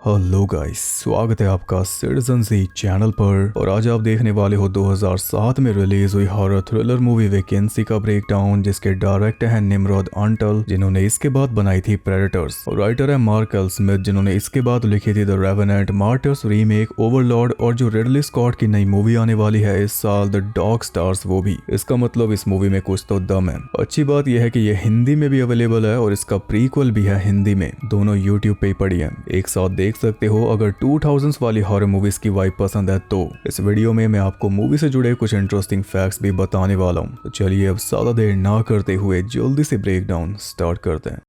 Hello guys, स्वागत है आपका सिटीजन सी चैनल पर। और आज आप देखने वाले हो 2007 में रिलीज हुई हॉरर थ्रिलर मूवी वैकेंसी का ब्रेकडाउन, जिसके डायरेक्टर हैं निम्रद अंटल, जिन्होंने इसके बाद बनाई थी प्रेडेटर्स, और राइटर है मार्क एल स्मिथ, जिन्होंने इसके बाद लिखी थी the revenant, martyrs remake, Overlord, और जो रिडली स्कॉट की नई मूवी आने वाली है इस साल, द डॉग स्टार्स, वो भी। इसका मतलब इस मूवी में कुछ तो दम है। अच्छी बात यह है कि यह हिंदी में भी अवेलेबल है और इसका प्रीक्वल भी है हिंदी में, दोनों यूट्यूब पे ही पड़ी है, एक साथ देख सकते हो। अगर 2000s वाली हॉरर मूवीज की वाइब पसंद है तो इस वीडियो में मैं आपको मूवी से जुड़े कुछ इंटरेस्टिंग फैक्ट्स भी बताने वाला हूँ। तो चलिए अब ज्यादा देर ना करते हुए जल्दी से ब्रेकडाउन स्टार्ट करते हैं।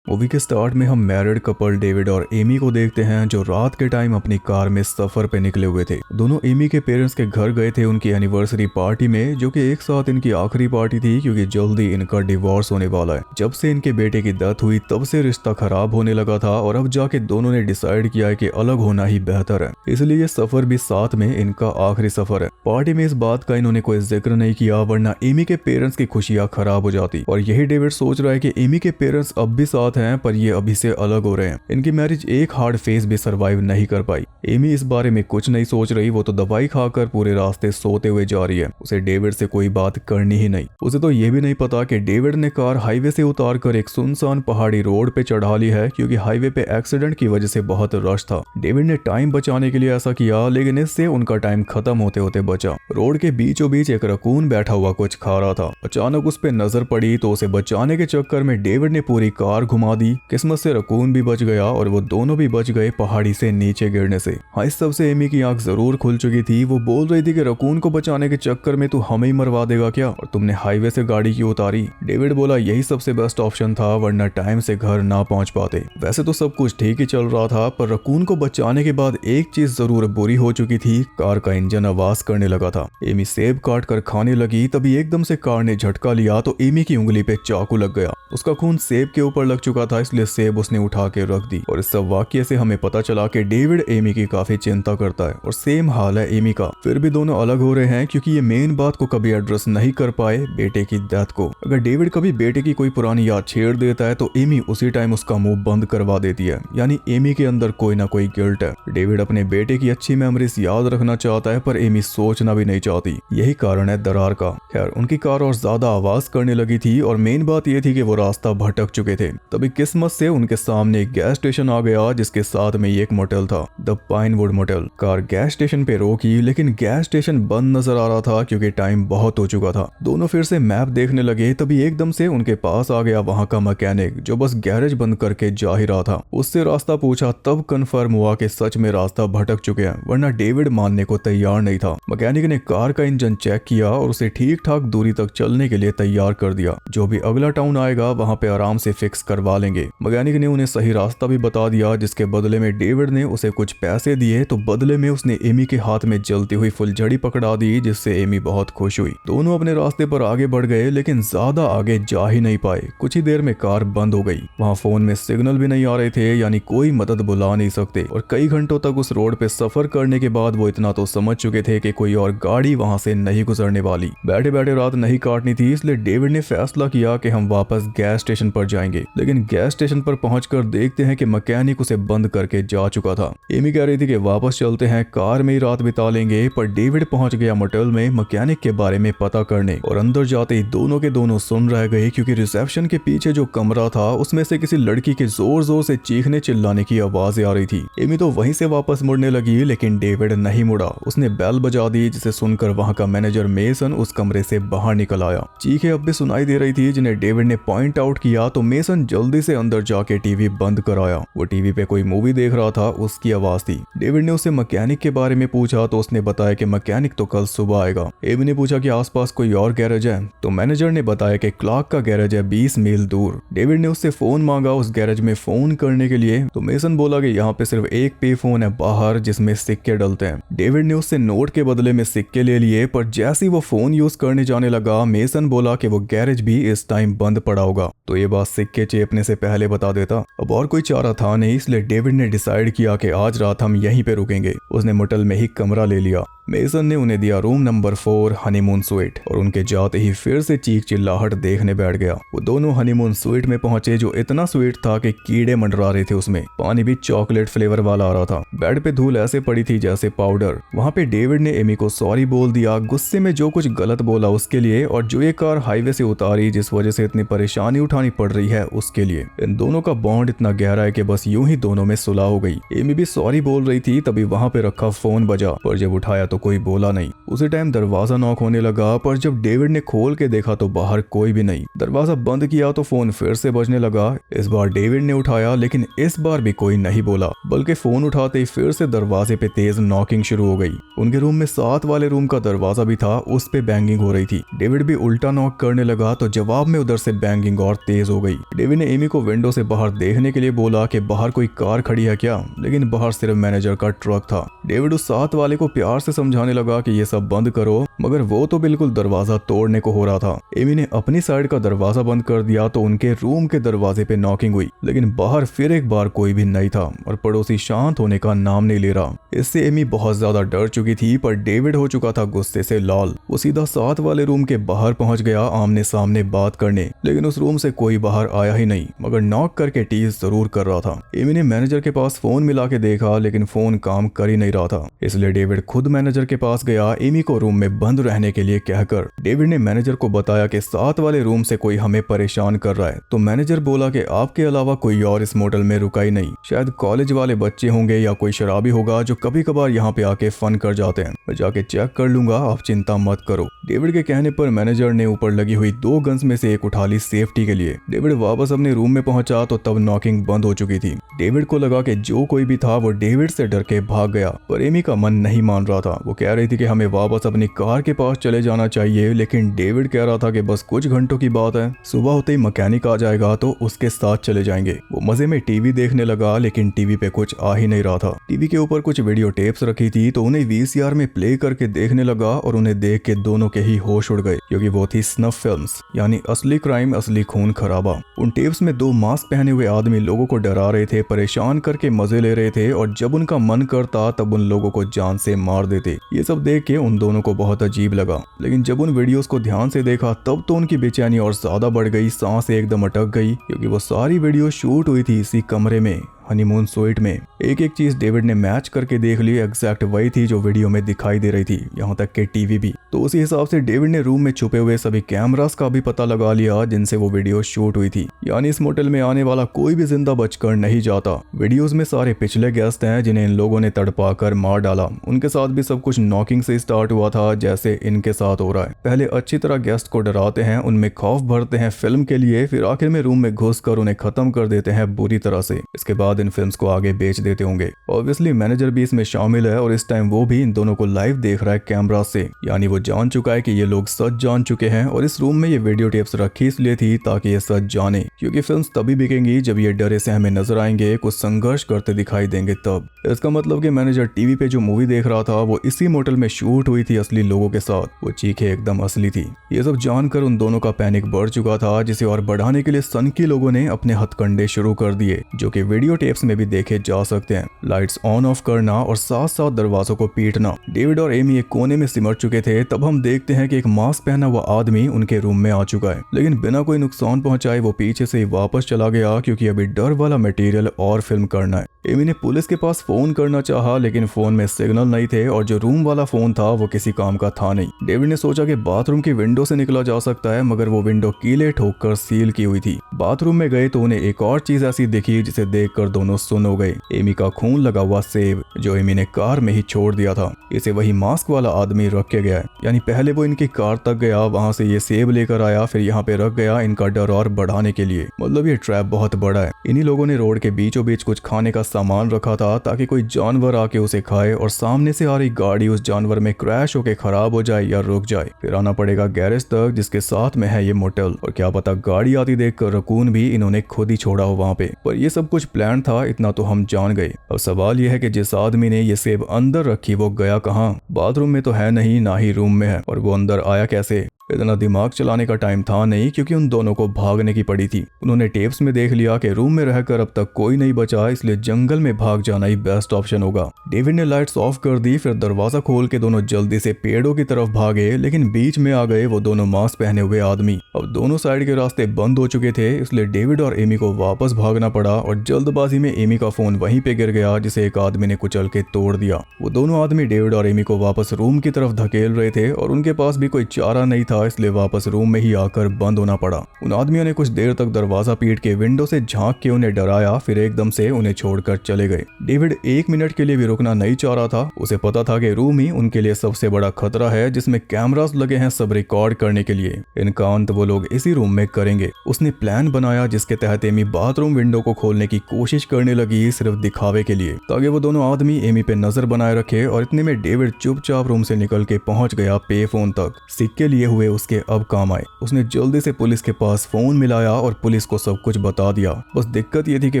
मूवी के स्टार्ट में हम मैरिड कपल डेविड और एमी को देखते हैं, जो रात के टाइम अपनी कार में सफर पे निकले हुए थे। दोनों एमी के पेरेंट्स के घर गए थे उनकी एनिवर्सरी पार्टी में, जो कि एक साथ इनकी आखिरी पार्टी थी, क्योंकि जल्दी इनका डिवोर्स होने वाला है। जब से इनके बेटे की डेथ हुई तब से रिश्ता खराब होने लगा था, और अब जाके दोनों ने डिसाइड किया है कि अलग होना ही बेहतर है। इसलिए ये सफर भी साथ में इनका आखिरी सफर है। पार्टी में इस बात का इन्होंने कोई जिक्र नहीं किया, वरना एमी के पेरेंट्स की खुशियां खराब हो जाती। और यही डेविड सोच रहा है कि एमी के पेरेंट्स अब भी साथ हैं, पर ये अभी से अलग हो रहे हैं। इनकी मैरिज एक हार्ड फेज भी सरवाइव नहीं कर पाई। एमी इस बारे में कुछ नहीं सोच रही, वो तो दवाई खाकर पूरे रास्ते सोते हुए जा रही है। उसे डेविड से कोई बात करनी ही नहीं। उसे तो ये भी नहीं पता कि डेविड ने कार हाईवे से उतारकर एक सुनसान पहाड़ी रोड पे चढ़ा ली है, क्योंकि हाईवे पे एक्सीडेंट की वजह से बहुत रश था। डेविड ने टाइम बचाने के लिए ऐसा किया, लेकिन इससे उनका टाइम खत्म होते होते बचा। रोड के बीचों बीच एक रकून बैठा हुआ कुछ खा रहा था। अचानक उस पे नजर पड़ी तो उसे बचाने के चक्कर में डेविड ने पूरी कार घुमा दी। किस्मत से रकून भी बच गया और वो दोनों भी बच गए पहाड़ी से नीचे गिरने से। हाँ, इस सब से एमी की आंख जरूर खुल चुकी थी। वो बोल रही थी कि रकून को बचाने के चक्कर में तू हमें ही मरवा देगा क्या, और तुमने हाईवे से गाड़ी क्यों उतारी। डेविड बोला यही सबसे बेस्ट ऑप्शन था, वरना टाइम से घर ना पहुंच पाते। वैसे तो सब कुछ ठीक ही चल रहा था, पर रकून को बचाने के बाद एक चीज जरूर बुरी हो चुकी थी, कार का इंजन आवाज करने लगा था। एमी सेब काट कर खाने लगी, तभी एकदम से कार ने झटका लिया तो एमी की उंगली पे चाकू लग गया। उसका खून सेब के ऊपर लग चुका था, इसलिए सेब उसने उठा के रख दी। और इस सब वाक्य से हमें पता चला कि डेविड एमी की काफी चिंता करता है, और सेम हाल है एमी का। फिर भी दोनों अलग हो रहे हैं, क्योंकि ये मेन बात को कभी एड्रेस नहीं कर पाए, बेटे की डेथ को। अगर डेविड कभी बेटे की कोई पुरानी याद छेड़ देता है तो एमी उसी टाइम उसका मुंह बंद करवा देती है, यानी एमी के अंदर कोई ना कोई गिल्ट है। डेविड अपने बेटे की अच्छी मेमोरीज याद रखना चाहता है, पर एमी सोचना भी नहीं चाहती। यही कारण है दरार का। खैर, उनकी कार और ज्यादा आवाज करने लगी थी, और मेन बात यह थी कि वो रास्ता भटक चुके थे। तभी किस्मत से उनके सामने एक गैस स्टेशन आ गया, जिसके साथ में एक मोटेल था, the Pinewood motel. Car gas station पे रोकी, लेकिन गैस स्टेशन बंद नजर आ रहा था, क्योंकि टाइम बहुत हो चुका था। दोनों फिर से मैप देखने लगे, तभी एकदम से उनके पास आ गया वहां का मैकेनिक, जो बस गैरेज बंद करके जा ही रहा था। उससे रास्ता पूछा, तब कंफर्म हुआ कि सच में रास्ता भटक चुके हैं, वरना डेविड मानने को तैयार नहीं था। मैकेनिक ने कार का इंजन चेक किया और उसे ठीक ठाक दूरी तक चलने के लिए तैयार कर दिया। जो भी अगला टाउन आएगा वहां पे आराम से फिक्स करवा लेंगे। मैकेनिक ने उन्हें सही रास्ता भी बता दिया, जिसके बदले में डेविड ने उसे कुछ पैसे दिए, तो बदले में उसने एमी के हाथ में जलती हुई फुलझड़ी पकड़ा दी, जिससे एमी बहुत खुश हुई। दोनों अपने रास्ते पर आगे बढ़ गए, लेकिन ज्यादा आगे जा ही नहीं पाए। कुछ ही देर में कार बंद हो गई। वहां फोन में सिग्नल भी नहीं आ रहे थे, यानी कोई मदद बुला नहीं सकते। और कई घंटों तक उस रोड पे सफर करने के बाद वो इतना तो समझ चुके थे कि कोई और गाड़ी वहां से नहीं गुजरने वाली। बैठे बैठे रात नहीं काटनी थी, इसलिए डेविड ने फैसला किया कि हम वापस गैस स्टेशन पर जाएंगे। लेकिन गैस स्टेशन पर पहुंचकर देखते हैं कि मैकेनिक उसे बंद करके जा चुका था। एमी कह रही थी कि वापस चलते हैं, कार में ही रात बिता लेंगे, पर डेविड पहुंच गया मोटेल में मैकेनिक के बारे में पता करने। और अंदर जाते ही दोनों के दोनों सुन रह गए, क्योंकि रिसेप्शन के पीछे जो कमरा था उसमें से किसी लड़की के जोर जोर से चीखने चिल्लाने की आवाजें आ रही थी। एमी तो वहीं से वापस मुड़ने लगी, लेकिन डेविड नहीं मुड़ा। उसने बेल बजा दी, जिसे सुनकर वहां का मैनेजर मेसन उस कमरे से बाहर निकल आया। चीखें अब भी सुनाई दे रही थी, जिन्हें डेविड ने पॉइंट आउट किया, तो मेसन जल्दी से अंदर जाके टीवी बंद कराया। वो टीवी पे कोई मूवी देख रहा था, उसकी आवाज थी। डेविड ने उससे मैकेनिक के बारे में पूछा, तो उसने बताया कि मैकेनिक तो कल सुबह आएगा। एमी ने पूछा कि आसपास कोई और गैरेज है, तो मैनेजर ने बताया कि क्लार्क का गैरेज है 20 मील दूर। डेविड ने उससे फोन मांगा उस गैरेज में फोन करने के लिए, तो मेसन बोला कि यहाँ पे सिर्फ एक पे फोन है बाहर, जिसमें सिक्के डलते हैं। डेविड ने उससे नोट के बदले में सिक्के ले लिए, पर जैसे ही वो फोन यूज करने जाने लगा, मेसन बोला कि वो गैरेज भी इस टाइम बंद पड़ा होगा। होगा, तो ये बात सिक्के चेपने से पहले बता देता। अब और कोई चारा था नहीं, इसलिए डेविड ने डिसाइड किया कि आज रात हम यहीं पे रुकेंगे। उसने मोटेल में ही कमरा ले लिया। मेसन ने उन्हें दिया रूम नंबर 4 हनीमून स्वीट, और उनके जाते ही फिर से चीख चिल्लाहट देखने बैठ गया। वो दोनों हनीमून स्वीट में पहुंचे, जो इतना स्वीट था कि कीड़े मंडरा रहे थे उसमें। पानी भी चॉकलेट फ्लेवर वाला आ रहा था। बेड पे धूल ऐसे पड़ी थी जैसे पाउडर। वहां पे डेविड ने एमी को सॉरी बोल दिया, गुस्से में जो कुछ गलत बोला उसके लिए, और जो ये कार हाईवे से उतारी जिस वजह से इतनी परेशानी उठानी पड़ रही है उसके लिए। इन दोनों का बॉन्ड इतना गहरा है कि बस यूं ही दोनों में सुलह हो गई। एमी भी सॉरी बोल रही थी, तभी वहां पे रखा फोन बजा, पर जब उठाया तो कोई बोला नहीं। उसी टाइम दरवाजा नॉक होने लगा, पर जब डेविड ने खोल के देखा तो बाहर कोई भी नहीं। दरवाजा बंद किया तो फोन फिर से बजने लगा। इस बार डेविड ने उठाया, लेकिन इस बार भी कोई नहीं बोला, बल्कि फोन उठाते ही फिर से दरवाजे पे तेज नॉकिंग शुरू हो गई। उनके रूम में साथ वाले रूम का दरवाजा भी था, उस पे बैंगिंग हो रही थी। डेविड भी उल्टा नॉक करने लगा तो जवाब में उधर से बैंगिंग और तेज हो गई। डेविड ने एमी को विंडो से बाहर देखने के लिए बोला कि बाहर कोई कार खड़ी है क्या, लेकिन बाहर सिर्फ मैनेजर का ट्रक था। डेविड उस साथ वाले को प्यार से समझाने लगा कि ये सब बंद करो, मगर वो तो बिल्कुल दरवाजा तोड़ने को हो रहा था। एमी ने अपनी साइड का दरवाजा बंद कर दिया तो उनके रूम के दरवाजे पे नॉकिंग हुई, लेकिन बाहर फिर एक बार कोई भी नहीं था और पड़ोसी शांत होने का नाम नहीं ले रहा। इससे एमी बहुत ज्यादा डर चुकी थी, पर डेविड हो चुका था गुस्से से लाल। वो सीधा साथ वाले रूम के बाहर पहुंच गया आमने सामने बात करने, लेकिन उस रूम से कोई बाहर आया ही नहीं, मगर नॉक करके टीज जरूर कर रहा था। एमी ने मैनेजर के पास फोन मिला के देखा, लेकिन फोन काम कर ही नहीं रहा था। इसलिए डेविड खुद मैनेजर के पास गया एमी को रूम में बंद रहने के लिए कहकर। डेविड ने मैनेजर को बताया कि साथ वाले रूम से कोई हमें परेशान कर रहा है, तो मैनेजर बोला कि आपके अलावा कोई और इस मोटल में रुका ही नहीं, शायद कॉलेज वाले बच्चे होंगे या कोई शराबी होगा जो कभी कभार यहाँ पे आके फन कर जाते हैं। मैं जाके चेक कर लूंगा, आप चिंता मत करो। डेविड के कहने पर मैनेजर ने ऊपर लगी हुई 2 गन्स में से एक उठा ली सेफ्टी के लिए। डेविड वापस अपने रूम में पहुंचा तो तब नॉकिंग बंद हो चुकी थी। डेविड को लगा कि जो कोई भी था वो डेविड से डर के भाग गया, पर एमी का मन नहीं मान रहा था। वो कह रही थी कि हमें वापस अपनी कार के पास चले जाना चाहिए, लेकिन डेविड कह रहा था कि बस कुछ घंटों की बात है, सुबह होते ही मैकेनिक आ जाएगा तो उसके साथ चले जाएंगे। वो मजे में टीवी देखने लगा, लेकिन टीवी पे कुछ आ ही नहीं रहा था। टीवी के ऊपर कुछ वीडियो टेप्स रखी थी तो उन्हें वीसीआर में प्ले करके देखने लगा, और उन्हें देख के दोनों के ही होश उड़ गए, क्योंकि वो थी स्नफ फिल्म्स, यानी असली क्राइम असली खून खराबा। उन टेप्स में 2 मास्क पहने हुए आदमी लोगों को डरा रहे थे, परेशान करके मजे ले रहे थे, और जब उनका मन करता तब उन लोगों को जान से मार देते। ये सब देख के उन दोनों को बहुत अजीब लगा, लेकिन जब उन वीडियोस को ध्यान से देखा तब तो उनकी बेचैनी और ज्यादा बढ़ गई, सांसें एकदम अटक गई, क्योंकि वो सारी वीडियो शूट हुई थी इसी कमरे में, हनीमून स्वीट में। एक एक चीज डेविड ने मैच करके देख ली, एग्जैक्ट वही थी जो वीडियो में दिखाई दे रही थी, यहाँ तक कि टीवी भी। तो उसी हिसाब से डेविड ने रूम में छुपे हुए सभी कैमरास का भी पता लगा लिया जिनसे वो वीडियो शूट हुई थी, यानी इस मोटेल में आने वाला कोई भी जिंदा बचकर नहीं जाता। वीडियोस में सारे पिछले गेस्ट हैं जिन्हें इन लोगों ने तड़पा कर मार डाला। उनके साथ भी सब कुछ नॉकिंग से स्टार्ट हुआ था, जैसे इनके साथ हो रहा है। पहले अच्छी तरह गेस्ट को डराते हैं, उनमें खौफ भरते हैं फिल्म के लिए, फिर आखिर में रूम में घुस कर उन्हें खत्म कर देते हैं बुरी तरह से। इसके बाद इन फिल्म्स को आगे बेच देते होंगे। ऑब्वियसली मैनेजर भी इसमें शामिल है, और इस टाइम वो भी इन दोनों को लाइव देख रहा है कैमरा से, यानी वो जान चुका है कि ये लोग सच जान चुके हैं। और इस रूम में ये वीडियो टेप्स रखी इसलिए थी ताकि ये सच जाने, क्योंकि फिल्म्स तभी बिकेंगी जब ये डरे से हमें नजर आएंगे, कुछ संघर्ष करते दिखाई देंगे तब। इसका मतलब कि मैनेजर टीवी पे जो मूवी देख रहा था वो इसी मोटल में शूट हुई थी असली लोगों के साथ। वो चीखें एकदम असली थी। ये सब जानकर उन दोनों का पैनिक बढ़ चुका था, जिसे और बढ़ाने के लिए सनकी लोगों ने अपने हथकंडे शुरू कर दिए, जो कि वीडियो टेप्स में भी देखे जा सकते हैं। लाइट्स ऑन ऑफ करना और साथ साथ दरवाजों को पीटना। डेविड और एमी एक कोने में सिमट चुके थे, तब हम देखते हैं कि एक मास्क पहना हुआ आदमी उनके रूम में आ चुका है, लेकिन बिना कोई नुकसान पहुंचाए वो पीछे से ही वापस चला गया, क्योंकि अभी डर वाला मटेरियल और फिल्म करना है। एमी ने पुलिस के पास फोन करना चाहा, लेकिन फोन में सिग्नल नहीं थे, और जो रूम वाला फोन था वो किसी काम का था नहीं। डेविड ने सोचा कि बाथरूम की विंडो से निकला जा सकता है, मगर वो विंडो कीले ठोककर सील की हुई थी। बाथरूम में गए तो उन्हें एक और चीज ऐसी दिखी जिसे देखकर दोनों सुन हो गए। एमी का खून लगा हुआ सेब, जो एमी ने कार में ही छोड़ दिया था। इसे वही मास्क वाला आदमी रख के गया है, यानी पहले वो इनकी कार तक गया, वहां से ये सेब लेकर आया, फिर यहाँ पे रख गया इनका डर और बढ़ाने के लिए। मतलब ये ट्रैप बहुत बड़ा है। इन्हीं लोगों ने रोड के बीचों बीच कुछ खाने का सामान रखा था ताकि कोई जानवर आके उसे खाए, और सामने से आ रही गाड़ी उस जानवर में क्रैश होके खराब हो जाए या रुक जाए। फिर आना पड़ेगा गैरेज तक जिसके साथ में है ये मोटेल, और क्या पता गाड़ी आती देखकर रकून भी इन्होंने खुद ही छोड़ा हो वहाँ पे। पर ये सब कुछ प्लान था, इतना तो हम जान गए। अब सवाल यह है कि जिस आदमी ने ये सेब अंदर रखी वो गया कहाँ? बाथरूम में तो है नहीं, ना ही रूम में है, और वो अंदर आया कैसे? इतना दिमाग चलाने का टाइम था नहीं, क्योंकि उन दोनों को भागने की पड़ी थी। उन्होंने टेप्स में देख लिया कि रूम में रहकर अब तक कोई नहीं बचा, इसलिए जंगल में भाग जाना ही बेस्ट ऑप्शन होगा। डेविड ने लाइट्स ऑफ कर दी, फिर दरवाजा खोल के दोनों जल्दी से पेड़ों की तरफ भागे, लेकिन बीच में आ गए वो दोनों मास्क पहने हुए आदमी। अब दोनों साइड के रास्ते बंद हो चुके थे, इसलिए डेविड और एमी को वापस भागना पड़ा और जल्दबाजी में एमी का फोन वहीं पे गिर गया, जिसे एक आदमी ने कुचल के तोड़ दिया। वो दोनों आदमी डेविड और एमी को वापस रूम की तरफ धकेल रहे थे और उनके पास भी कोई चारा नहीं था, इसलिए वापस रूम में ही आकर बंद होना पड़ा। उन आदमियों ने कुछ देर तक दरवाजा पीट के विंडो से झांक के उन्हें डराया, फिर एकदम से उन्हें छोड़कर चले गए। डेविड 1 मिनट के लिए भी रुकना नहीं चाह रहा था। उसे पता था कि रूम ही उनके लिए सबसे बड़ा खतरा है, जिसमें कैमरास लगे हैं सब रिकॉर्ड करने के लिए। इनका अंत वो लोग इसी रूम में करेंगे। उसने प्लान बनाया जिसके तहत एमी बाथरूम विंडो को खोलने की कोशिश करने लगी, सिर्फ दिखावे के लिए, ताकि वो दोनों आदमी एमी पे नजर बनाए रखे। और इतने में डेविड चुपचाप रूम से निकल के पहुंच गया पे फोन तक। सिक्के लिए हुए उसके अब काम आए। उसने जल्दी से पुलिस के पास फोन मिलाया और पुलिस को सब कुछ बता दिया। बस दिक्कत ये थी कि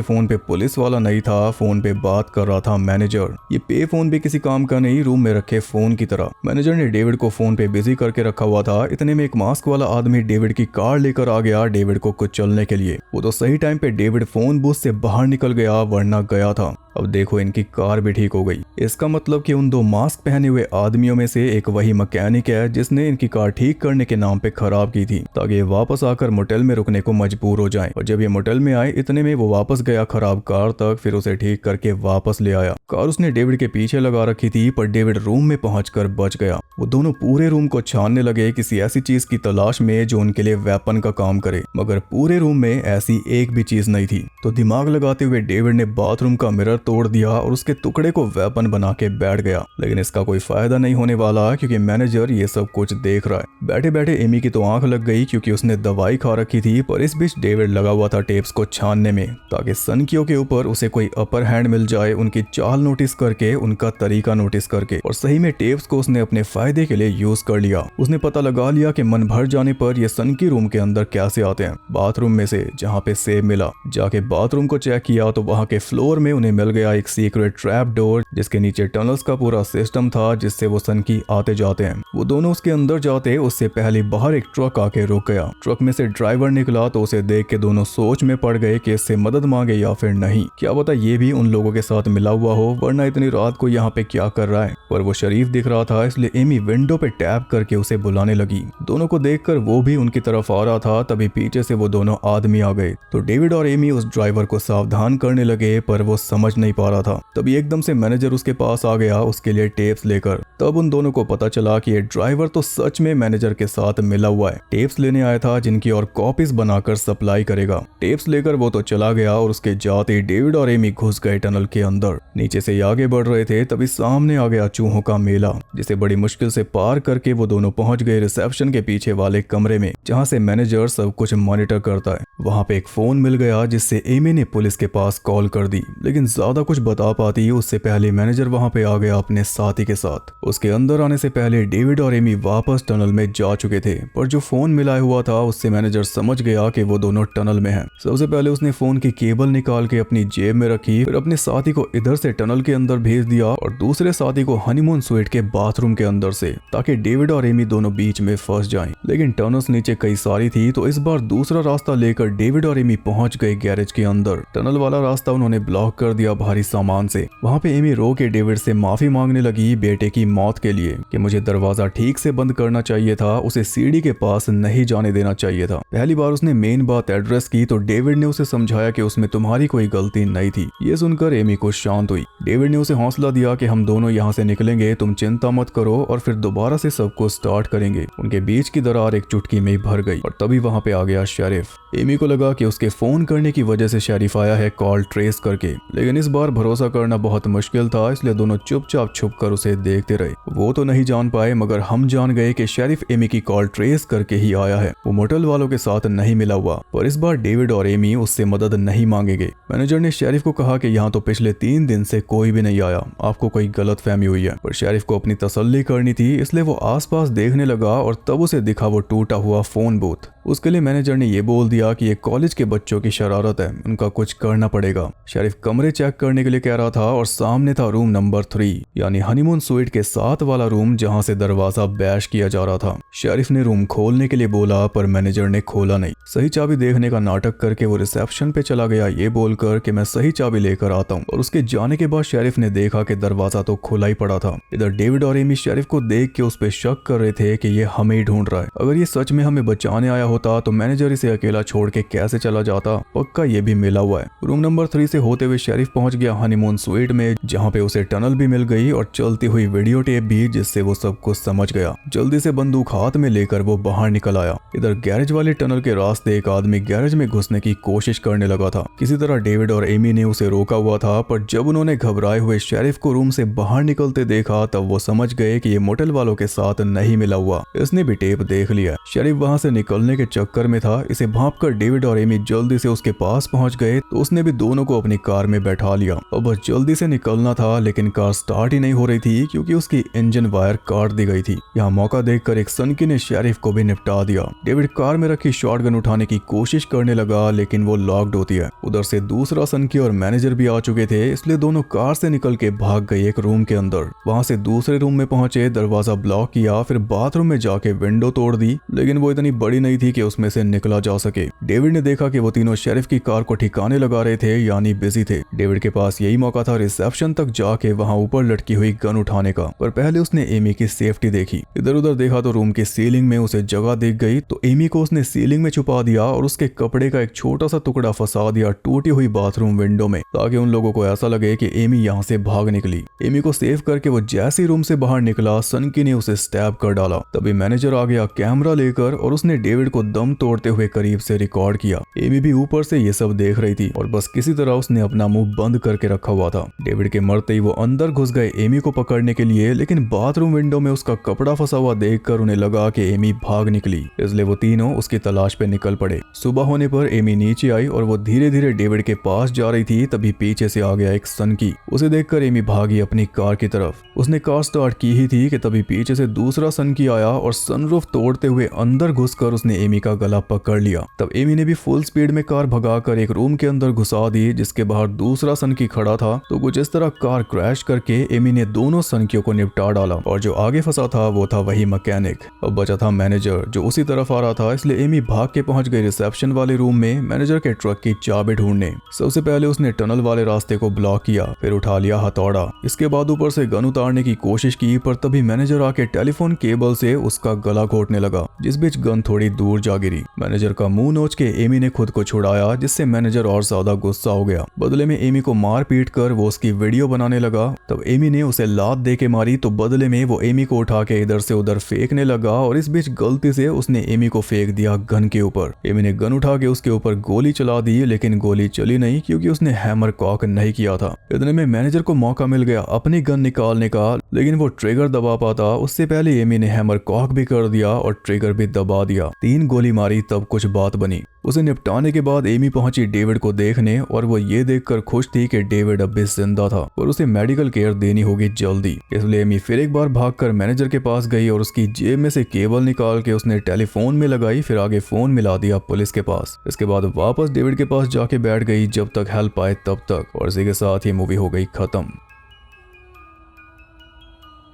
फोन पे पुलिस वाला नहीं था, फोन पे बात कर रहा था मैनेजर। ये पे फोन भी किसी काम का नहीं, रूम में रखे फोन की तरह। मैनेजर ने डेविड को फोन पे बिजी करके रखा हुआ था। इतने में एक मास्क वाला आदमी डेविड की कार लेकर आ गया, डेविड को कुछ चलने के लिए। वो तो सही टाइम पे डेविड फोन बूथ से बाहर निकल गया, वरना गया था। अब देखो इनकी कार भी ठीक हो गई। इसका मतलब कि उन दो मास्क पहने हुए आदमियों में से एक वही मैकेनिक है जिसने इनकी कार ठीक करने के नाम पे खराब की थी, ताकि ये वापस आकर मोटेल में रुकने को मजबूर हो जाएं। और जब ये मोटेल में आए, इतने में वो वापस गया खराब कार तक, फिर उसे ठीक करके वापस ले आया। कार उसने डेविड के पीछे लगा रखी थी, पर डेविड रूम में पहुंचकर बच गया। वो दोनों पूरे रूम को छानने लगे किसी ऐसी चीज की तलाश में जो उनके लिए वेपन का काम करे, मगर पूरे रूम में ऐसी एक भी चीज नहीं थी। तो दिमाग लगाते हुए डेविड ने बाथरूम का मिरर तोड़ दिया और उसके टुकड़े को वेपन बना के बैठ गया। लेकिन इसका कोई फायदा नहीं होने वाला, क्योंकि मैनेजर ये सब कुछ देख रहा है। बैठे बैठे एमी की तो आंख लग गई, क्योंकि उसने दवाई खा रखी थी। पर इस बीच डेविड लगा हुआ था टेप्स को छानने में, ताकि सनकियों के ऊपर उसे कोई अपर हैंड मिल जाए, उनकी चाल नोटिस करके, उनका तरीका नोटिस करके। और सही में टेप्स को उसने अपने फायदे के लिए यूज कर लिया। उसने पता लगा लिया कि मन भर जाने पर ये सनकी रूम के अंदर कैसे आते हैं। बाथरूम में से, जहाँ पे सेब मिला। जाके बाथरूम को चेक किया तो वहाँ के फ्लोर में उन्हें मिल गया एक सीक्रेट ट्रैप डोर, जिसके नीचे टनल्स का पूरा सिस्टम था, जिससे वो सनकी आते जाते हैं। वो दोनों उसके अंदर जाते उससे पहले बाहर एक ट्रक आके रुक गया। ट्रक में से ड्राइवर निकला तो उसे देख के दोनों सोच में पड़ गए कि इससे मदद मांगे या फिर नहीं। क्या पता ये भी उन लोगों के साथ मिला हुआ हो, वरना इतनी रात को यहाँ पे क्या कर रहा है। पर वो शरीफ दिख रहा था, इसलिए एमी विंडो पे टैप करके उसे बुलाने लगी। दोनों को देखकर वो भी उनकी तरफ आ रहा था। तभी पीछे से वो दोनों आदमी आ गए। तो डेविड और एमी उस ड्राइवर को सावधान करने लगे, पर वो समझ नहीं पा रहा था। तभी एकदम से मैनेजर उसके पास आ गया, उसके लिए टेप्स लेकर। तब उन दोनों को पता चला कि ये ड्राइवर तो सच में मैनेजर के साथ मिला हुआ है। टेप्स लेने आया था, जिनकी और कॉपीज बनाकर सप्लाई करेगा। टेप्स लेकर वो तो चला गया और उसके जाते ही डेविड और एमी घुस गए टनल के अंदर। नीचे से आगे बढ़ रहे थे, तभी सामने आ गया चूहों का मेला, जिसे बड़ी मुश्किल से पार करके वो दोनों पहुंच गए रिसेप्शन के पीछे वाले कमरे में, जहां से मैनेजर सब कुछ मॉनिटर करता है। वहां पे एक फोन मिल गया, जिससे एमी ने पुलिस के पास कॉल कर दी। लेकिन ज्यादा कुछ बता पाती उससे पहले मैनेजर वहां पे आ गया अपने साथी के साथ। उसके अंदर आने से पहले डेविड और एमी वापस टनल में जा चुके थे, पर जो फोन मिलाया हुआ था उससे मैनेजर समझ गया कि वो दोनों टनल में हैं। सबसे पहले उसने फोन की केबल निकाल के अपनी जेब में रखी, फिर अपने साथी को इधर से टनल के अंदर भेज दिया और दूसरे साथी को हनीमून स्वीट के बाथरूम के अंदर से, ताकि डेविड और एमी दोनों बीच में फंस जाएं। लेकिन टनल्स नीचे कई सारी थी, तो इस बार दूसरा रास्ता लेकर डेविड और एमी पहुंच गए गैरेज के अंदर। टनल वाला रास्ता उन्होंने ब्लॉक कर दिया भारी सामान से। वहां पे एमी रो के डेविड से माफी मांगने लगी बेटे की मौत के लिए, कि मुझे दरवाजा ठीक से बंद करना चाहिए था, उसे सीढ़ी के पास नहीं जाने देना चाहिए था। पहली बार उसने मेन बात एड्रेस की तो डेविड ने उसे समझाया कि उसमें तुम्हारी कोई गलती नहीं थी। ये सुनकर एमी को शांत हुई। डेविड ने उसे हौसला दिया कि हम दोनों यहाँ से निकलेंगे, तुम चिंता मत करो, और फिर दोबारा से सब कुछ स्टार्ट करेंगे। उनके बीच की दरार एक चुटकी में ही भर गई और तभी वहां पे आ गया शेरिफ। एमी को लगा कि उसके फोन करने की वजह से शेरिफ आया है कॉल ट्रेस करके, लेकिन इस बार भरोसा करना बहुत मुश्किल था, इसलिए दोनों चुपचाप छुपकर उसे देखते रहे। वो तो नहीं जान पाए, मगर हम जान गए कि शेरिफ एमी की कॉल ट्रेस करके ही आया है। वो मोटेल वालों के साथ नहीं मिला हुआ, पर इस बार डेविड और एमी उससे मदद नहीं मांगेंगे। मैनेजर ने शेरिफ को कहा कि यहाँ तो पिछले 3 दिन से कोई भी नहीं आया, आपको कोई गलत फहमी हुई है। पर शेरिफ को अपनी तसल्ली करनी थी, इसलिए वो आसपास देखने लगा और तब उसे दिखा वो टूटा हुआ फोन बूथ। उसके लिए मैनेजर ने ये बोल दिया कि ये कॉलेज के बच्चों की शरारत है, उनका कुछ करना पड़ेगा। शेरिफ कमरे चेक करने के लिए कह रहा था और सामने था रूम नंबर 3 यानी हनीमून स्वीट के साथ वाला रूम जहाँ से दरवाजा बैश किया जा रहा था। शेरिफ ने रूम खोलने के लिए बोला पर मैनेजर ने खोला नहीं। सही चाबी देखने का नाटक करके वो रिसेप्शन पे चला गया ये बोलकर कि मैं सही चाबी लेकर आता हूँ, और उसके जाने के बाद शेरिफ ने देखा कि दरवाजा तो खुला ही पड़ा था। इधर डेविड और एमी शेरिफ को देख के उस पे शक कर रहे थे कि ये हमें ही ढूंढ रहा है। अगर ये सच में हमें बचाने आया होता तो मैनेजर इसे अकेला छोड़ के कैसे चला जाता, पक्का ये भी मिला हुआ है। रूम नंबर 3 से होते हुए शेरिफ पहुंच गया हनीमून स्वीट में, जहाँ पे उसे टनल भी मिल गई और चलती हुई वीडियो टेप भी, जिससे वो सब कुछ समझ गया। जल्दी से बंदूक हाथ में लेकर वो बाहर निकल आया। इधर गैरेज वाले टनल के रास्ते एक आदमी गैरेज में घुसने की कोशिश करने लगा था। किसी तरह डेविड और एमी ने उसे रोका हुआ था, पर जब उन्होंने घबराए हुए शेरिफ को रूम से बाहर निकलते देखा तब वो समझ गए कि ये मोटेल वालों के साथ नहीं मिला हुआ। इसने भी टेप देख लिया। शेरिफ वहां से निकलने के चक्कर में था। इसे भांपकर डेविड और एमी जल्दी से उसके पास पहुंच गए तो उसने भी दोनों को अपनी कार में बैठा लिया। अब बस जल्दी से निकलना था, लेकिन कार स्टार्ट ही नहीं हो रही थी क्योंकि उसकी इंजन वायर काट दी गई थी। यहाँ मौका देखकर एक सनकी ने शेरिफ को भी निपटा दिया। डेविड कार में रखी शॉटगन उठाने की कोशिश करने लगा, लेकिन वो लॉक्ड होती है। उधर से दूसरा सनकी और मैनेजर भी आ चुके थे, इसलिए दोनों कार से निकल के भाग गए एक रूम के अंदर। वहां से दूसरे रूम में पहुंचे, दरवाजा ब्लॉक किया, फिर बाथरूम में जाके विंडो तोड़ दी, लेकिन वो इतनी बड़ी नहीं थी कि उसमें से निकला जा सके। डेविड ने देखा कि वो तीनों शेरिफ की कार को ठिकाने लगा रहे थे, यानी बिजी थे। डेविड के पास यही मौका था रिसेप्शन तक जाके वहां ऊपर लटकी हुई गन उठाने का, पर पहले उसने एमी की सेफ्टी देखी। इधर उधर देखा तो रूम की सीलिंग में उसे जगह दिख गई, तो एमी को उसने सीलिंग में छुपा दिया और उसके कपड़े का एक छोटा सा टुकड़ा फंसा दिया टूटी हुई बाथरूम विंडो में, ताकि उन लोगों को ऐसा लगे कि एमी यहाँ से भाग निकली। एमी को सेव करके वो जैसे रूम से बाहर निकला, सनकी ने उसे स्टैब कर डाला। तभी मैनेजर आ गया कैमरा लेकर और उसने डेविड को दम तोड़ते हुए करीब से रिकॉर्ड किया। एमी भी ऊपर से ये सब देख रही थी और बस किसी तरह उसने अपना मुंह बंद करके रखा हुआ था। डेविड के मरते ही वो अंदर घुस गए एमी को पकड़ने के लिए, लेकिन बाथरूम विंडो में उसका कपड़ा फंसा हुआ देखकर उन्हें लगा कि एमी भाग निकली, इसलिए वो तीनों उसकी तलाश पे निकल पड़े। सुबह होने पर एमी नीचे आई और वो धीरे धीरे डेविड के पास जा रही थी, तभी पीछे से आ गया एक सनकी। उसे देखकर एमी भागी अपनी कार की तरफ। उसने कार स्टार्ट की ही थी कि तभी पीछे से दूसरा सनकी आया और सनरूफ तोड़ते हुए अंदर घुसकर उसने एमी का गला पकड़ लिया। तब एमी ने भी फुल स्पीड में कार भगाकर एक रूम के अंदर घुसा दी, जिसके बाहर दूसरा सनकी खड़ा था। तो कुछ इस तरह कार क्रैश करके एमी ने दोनों सनकियों को निपटा डाला, और जो आगे फंसा था वो था वही मैकेनिक। अब बचा था मैनेजर, जो उसी तरफ आ रहा था, इसलिए एमी भाग के पहुंच गई रिसेप्शन वाले रूम में मैनेजर के ट्रक की चाबी ढूंढने। सबसे पहले उसने टनल वाले रास्ते को ब्लॉक किया, फिर उठा लिया हथौड़ा। इसके बाद ऊपर से गन उतारने की कोशिश की, पर तभी मैनेजर आके टेलीफोन केबल से उसका गला घोटने लगा, जिस बीच गन थोड़ी दूर जा गिरी। मैनेजर का मुंह नोच के एमी ने खुद को छुड़ाया, जिससे मैनेजर और ज्यादा गुस्सा हो गया। बदले में एमी को मार पीट कर वो उसकी वीडियो बनाने लगा। तब एमी ने उसे लात दे के मारी, तो बदले में वो एमी को उठा के इधर से उधर फेंकने लगा, और इस बीच गलती से उसने एमी को फेंक दिया गन के ऊपर। एमी ने गन उठा के उसके ऊपर गोली चला दी, लेकिन गोली चली नहीं क्योंकि उसने हैमर कॉक नहीं किया था। इतने में मैनेजर को मौका मिल गया अपनी गन निकालने का, लेकिन वो ट्रिगर दबा पाता उससे पहले एमी ने हैमर कॉक भी कर दिया और ट्रिगर भी दबा दिया। 3 गोली मारी तब कुछ बात बनी। उसे निपटाने के बाद एमी पहुंची डेविड को देखने, और वो ये देखकर खुश थी कि डेविड अब भी जिंदा था और उसे मेडिकल केयर देनी होगी जल्दी। इसलिए एमी फिर एक बार भागकर मैनेजर के पास गई और उसकी जेब में से केबल निकाल के उसने टेलीफोन में लगाई, फिर आगे फोन मिला दिया पुलिस के पास। इसके बाद वापस डेविड के पास जाके बैठ गई जब तक हेल्प आए तब तक, और इसी के साथ ये मूवी हो गई खत्म।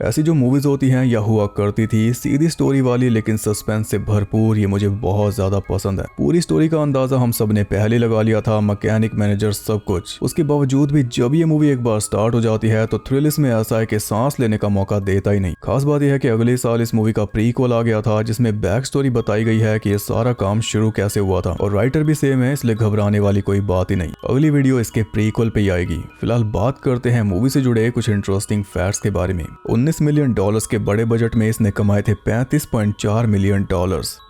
ऐसी जो मूवीज होती हैं या हुआ करती थी सीधी स्टोरी वाली लेकिन सस्पेंस से भरपूर, ये मुझे बहुत ज्यादा पसंद है। पूरी स्टोरी का अंदाजा हम सब ने पहले लगा लिया था, मैकेनिक, मैनेजर, सब कुछ। उसके बावजूद भी जब ये मूवी एक बार स्टार्ट हो जाती है तो थ्रिल इसमें ऐसा है कि सांस लेने का मौका देता ही नहीं। खास बात यह है कि अगले साल इस मूवी का प्रीक्वल आ गया था, जिसमें बैक स्टोरी बताई गई है कि ये सारा काम शुरू कैसे हुआ था, और राइटर भी सेम है, इसलिए घबराने वाली कोई बात ही नहीं। अगली वीडियो इसके प्रीक्वल पे ही आएगी। फिलहाल बात करते हैं मूवी से जुड़े कुछ इंटरेस्टिंग फैक्ट्स के बारे में। $19 मिलियन के बड़े बजट में इसने कमाए थे $35.4 मिलियन,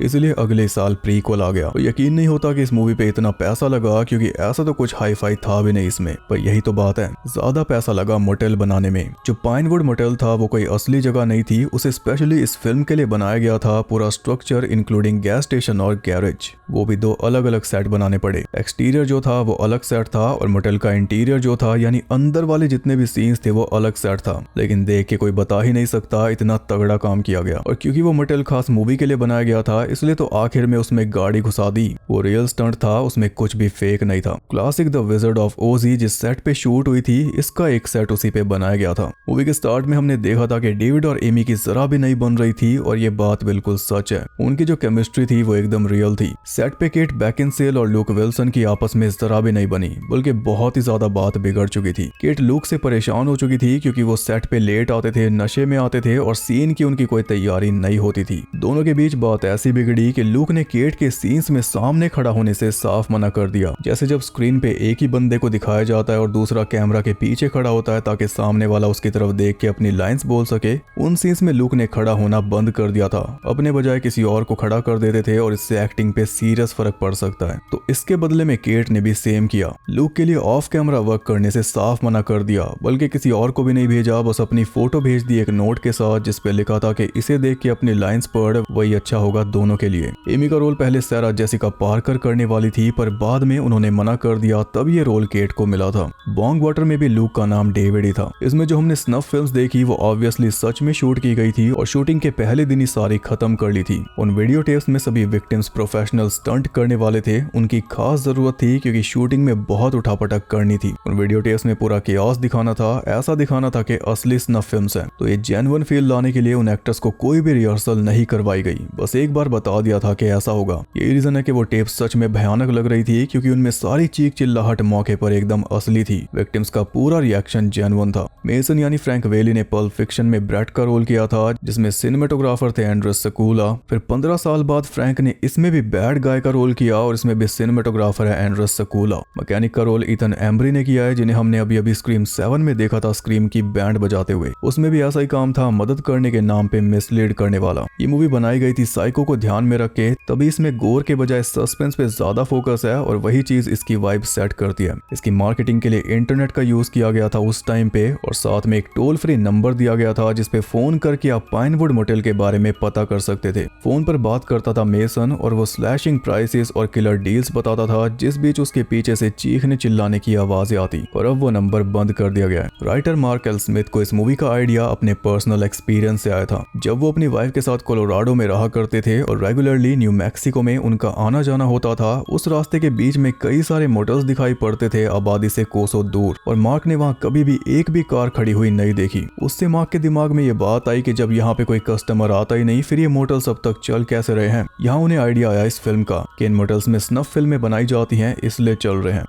इसलिए अगले साल प्रीक्वल आ गया। तो यकीन नहीं होता कि इस मूवी पे इतना पैसा लगा, क्योंकि ऐसा तो कुछ हाई फाई था भी नहीं इसमें। पर यही तो बात है, ज्यादा पैसा लगा मोटेल बनाने में। जो पाइनवुड मोटेल था वो कोई असली जगह नहीं थी, उसे स्पेशली इस फिल्म के लिए बनाया गया था। पूरा स्ट्रक्चर इंक्लूडिंग गैस स्टेशन और गैरेज, वो भी 2 अलग अलग सेट बनाने पड़े। एक्सटीरियर जो था वो अलग सेट था, और मोटेल का इंटीरियर जो था यानी अंदर वाले जितने भी सीन्स थे वो अलग सेट था। लेकिन देख के कोई बता ही नहीं सकता, इतना तगड़ा काम किया गया। और क्योंकि वो मटेरियल खास मूवी के लिए बनाया गया था, इसलिए तो आखिर में उसमें गाड़ी घुसा दी। वो रियल स्टंट था, उसमें कुछ भी फेक नहीं था। क्लासिक द विजर्ड ऑफ ओजी जिस सेट पे शूट हुई थी, इसका एक सेट उसी पे बनाया गया था। मूवी के स्टार्ट में हमने देखा था कि डेविड और एमी की जरा भी नहीं बन रही थी, और ये बात बिल्कुल सच है। उनकी जो केमिस्ट्री थी वो एकदम रियल थी। सेट पे केट बेकिनसेल और लूक विल्सन की आपस में जरा भी नहीं बनी, बल्कि बहुत ही ज्यादा बात बिगड़ चुकी थी। केट लूक से परेशान हो चुकी थी क्योंकि वो सेट पे लेट आते थे, नशे में आते थे और सीन की उनकी कोई तैयारी नहीं होती थी। दोनों के बीच बात ऐसी बिगड़ी कि लूक ने केट के सीन्स में सामने खड़ा होने से साफ मना कर दिया। जैसे जब स्क्रीन पे एक ही बंदे को दिखाया जाता है और दूसरा कैमरा के पीछे खड़ा होता है ताकि सामने वाला उसकी तरफ देख के अपनी लाइंस बोल सके, उन सीन्स में लूक ने खड़ा होना बंद कर दिया था। अपने बजाय किसी और को खड़ा कर देते थे और इससे एक्टिंग पे सीरियस फर्क पड़ सकता है। तो इसके बदले में केट ने भी सेम किया। लूक के लिए ऑफ कैमरा वर्क करने से साफ मना कर दिया, बल्कि किसी और को भी नहीं भेजा, बस अपनी फोटो भेज दी एक नोट के साथ जिसपे लिखा था कि इसे देख के अपनी लाइंस पढ़, वही अच्छा होगा दोनों के लिए। एमी का रोल पहले सारा जेसिका पार्कर करने वाली थी, पर बाद में उन्होंने मना कर दिया, तब ये रोल केट को मिला था। बॉन्ग वाटर में भी लूक का नाम डेविड ही था। इसमें जो हमने स्नफ फिल्म्स देखी वो ऑब्वियसली सच में शूट की गई थी और शूटिंग के पहले दिन ही सारी खत्म कर ली थी। उन वीडियो टेप्स में सभी विक्टिम्स प्रोफेशनल स्टंट करने वाले थे। उनकी खास जरूरत थी क्योंकि शूटिंग में बहुत उठापटक करनी थी। उन वीडियो टेप्स में पूरा केओस दिखाना था, ऐसा दिखाना था कि असली स्नफ फिल्म्स हैं। तो ये जेन्युइन फील लाने के लिए उन एक्टर्स को कोई भी रिहर्सल नहीं करवाई गई, बस एक बार बता दिया था कि ऐसा होगा। यही रीजन है कि वो टेप सच में भयानक लग रही थी, क्योंकि उनमें सारी चीख चिल्लाहट मौके पर एकदम असली थी। विक्टिम्स का पूरा रिएक्शन जेन्युइन था। मेसन यानी फ्रैंक वेली ने पल्प फिक्शन में ब्रैड का रोल किया था, जिसमें सिनेमेटोग्राफर थे एंड्रस सकूला। फिर 15 साल बाद फ्रैंक ने इसमें भी बैड गाय का रोल किया और इसमें भी सिनेमेटोग्राफर है एंड्रस सकूला। मैकेनिक का रोल ईथन एम्ब्री ने किया है, जिन्हें हमने अभी अभी स्क्रीम 7 में देखा था स्क्रीम की बैंड बजाते हुए। उसमें भी ऐसा ही काम था, मदद करने के नाम पे मिसलीड करने वाला। ये मूवी बनाई गई थी साइको को ध्यान में रख के, तभी इसमें गोर के बजाय सस्पेंस पे ज्यादा फोकस है और वही चीज इसकी वाइब सेट करती है। इसकी मार्केटिंग के लिए इंटरनेट का यूज किया गया था उस टाइम पे, और साथ में एक टोल फ्री नंबर दिया गया था जिसपे फोन करके आप पाइनवुड मोटेल के बारे में पता कर सकते थे। फोन पर बात करता था मेसन और वो स्लैशिंग प्राइसेस और किलर डील्स बताता था, जिस बीच उसके पीछे से चीखने चिल्लाने की आवाजें आती। और अब वो नंबर बंद कर दिया गया है। राइटर मार्क एल स्मिथ को इस मूवी का आइडिया अपने पर्सनल एक्सपीरियंस से आया था। जब वो अपनी वाइफ के साथ कोलोराडो में रहा करते थे और रेगुलरली न्यू मैक्सिको में उनका आना जाना होता था, उस रास्ते के बीच में कई सारे मोटर्स दिखाई पड़ते थे आबादी से कोसों दूर, और मार्क ने वहाँ कभी भी एक भी कार खड़ी हुई नहीं देखी। उससे मार्क के दिमाग में ये बात आई कि जब यहाँ पे कोई कस्टमर आता ही नहीं, फिर ये मोटर्स अब तक चल कैसे रहे हैं। यहाँ उन्हें आइडिया आया इस फिल्म का कि इन मोटर्स में स्नफ फिल्में बनाई जाती हैं, इसलिए चल रहे हैं।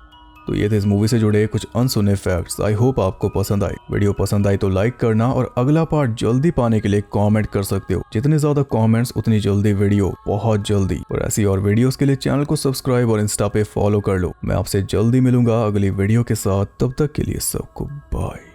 तो ये थे इस मूवी से जुड़े कुछ अनसुने फैक्ट्स। आई होप आपको पसंद आए। वीडियो पसंद आई तो लाइक करना और अगला पार्ट जल्दी पाने के लिए कमेंट कर सकते हो। जितने ज्यादा कमेंट्स उतनी जल्दी वीडियो, बहुत जल्दी। और ऐसी और वीडियोस के लिए चैनल को सब्सक्राइब और इंस्टा पे फॉलो कर लो। मैं आपसे जल्दी मिलूंगा अगली वीडियो के साथ, तब तक के लिए सबको बाय।